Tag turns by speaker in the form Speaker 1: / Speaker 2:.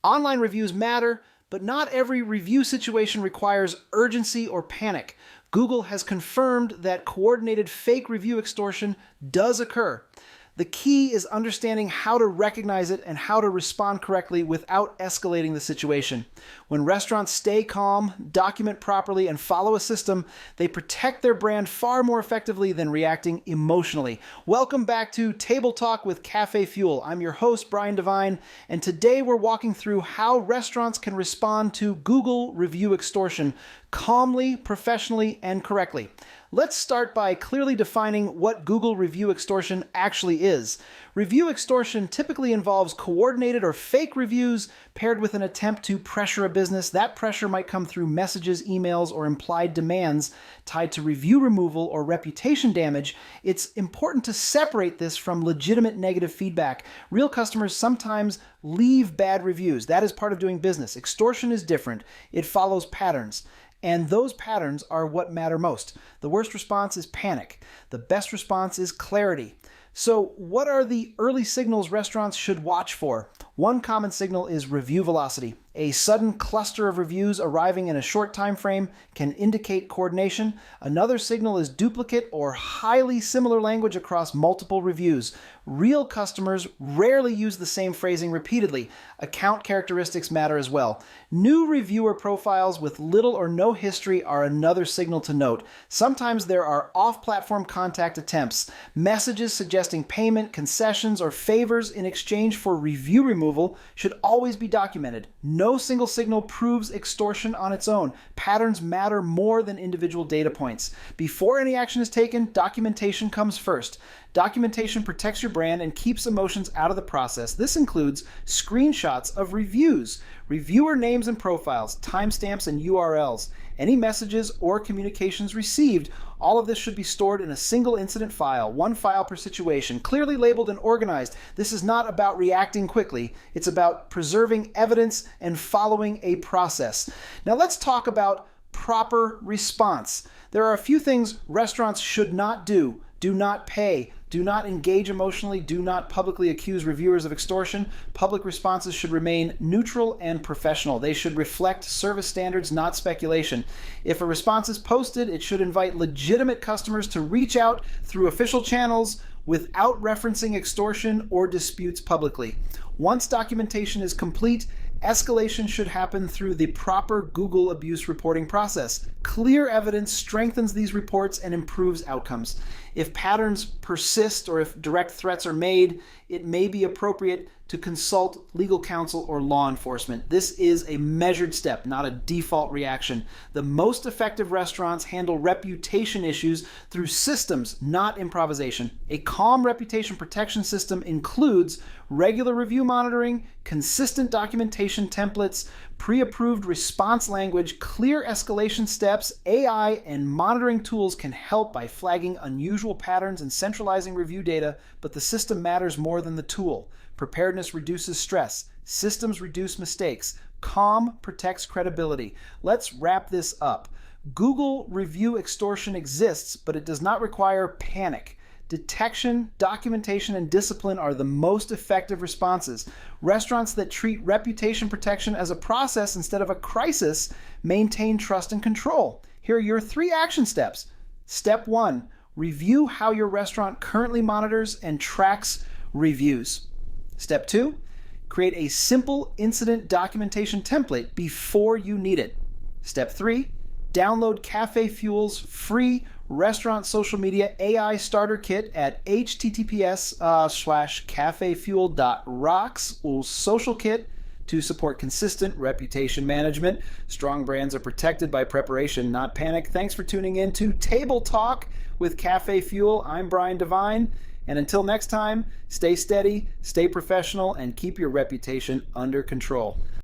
Speaker 1: Online reviews matter, but not every review situation requires urgency or panic. Google has confirmed that coordinated fake review extortion does occur. The key is understanding how to recognize it and how to respond correctly without escalating the situation. When restaurants stay calm, document properly, and follow a system, they protect their brand far more effectively than reacting emotionally. Welcome back to Table Talk with CafeFuel. I'm your host, Brian Devine, and today we're walking through how restaurants can respond to Google review extortion calmly, professionally, and correctly. Let's start by clearly defining what Google review extortion actually is. Review extortion typically involves coordinated or fake reviews paired with an attempt to pressure a business. That pressure might come through messages, emails, or implied demands tied to review removal or reputation damage. It's important to separate this from legitimate negative feedback. Real customers sometimes leave bad reviews. That is part of doing business. Extortion is different. It follows patterns. And those patterns are what matter most. The worst response is panic. The best response is clarity. So what are the early signals restaurants should watch for? One common signal is review velocity. A sudden cluster of reviews arriving in a short time frame can indicate coordination. Another signal is duplicate or highly similar language across multiple reviews. Real customers rarely use the same phrasing repeatedly. Account characteristics matter as well. New reviewer profiles with little or no history are another signal to note. Sometimes there are off-platform contact attempts. Messages suggesting payment, concessions, or favors in exchange for review removal should always be documented. No single signal proves extortion on its own. Patterns matter more than individual data points. Before any action is taken, documentation comes first. Documentation protects your brand and keeps emotions out of the process. This includes screenshots of reviews, reviewer names and profiles, timestamps and URLs, any messages or communications received. All of this should be stored in a single incident file, one file per situation, clearly labeled and organized. This is not about reacting quickly. It's about preserving evidence and following a process. Now let's talk about proper response. There are a few things restaurants should not do. Do not pay. Do not engage emotionally. Do not publicly accuse reviewers of extortion. Public responses should remain neutral and professional. They should reflect service standards, not speculation. If a response is posted, it should invite legitimate customers to reach out through official channels without referencing extortion or disputes publicly. Once documentation is complete, escalation should happen through the proper Google abuse reporting process. Clear evidence strengthens these reports and improves outcomes. If patterns persist or if direct threats are made, it may be appropriate to consult legal counsel or law enforcement. This is a measured step, not a default reaction. The most effective restaurants handle reputation issues through systems, not improvisation. A calm reputation protection system includes regular review monitoring, consistent documentation templates, pre-approved response language, clear escalation steps. AI and monitoring tools can help by flagging unusual patterns and centralizing review data, but the system matters more than the tool. Preparedness reduces stress. Systems reduce mistakes. Calm protects credibility. Let's wrap this up. Google review extortion exists, but it does not require panic. Detection, documentation, and discipline are the most effective responses. Restaurants that treat reputation protection as a process instead of a crisis maintain trust and control. Here are your 3 action steps. Step 1, review how your restaurant currently monitors and tracks reviews. Step 2, create a simple incident documentation template before you need it. Step 3, download CafeFuel's free restaurant social media AI starter kit at https://cafefuel.rocks social kit to support consistent reputation management. Strong brands are protected by preparation, not panic. Thanks for tuning in to Table Talk with CafeFuel. I'm Brian Devine. And until next time, stay steady, stay professional, and keep your reputation under control.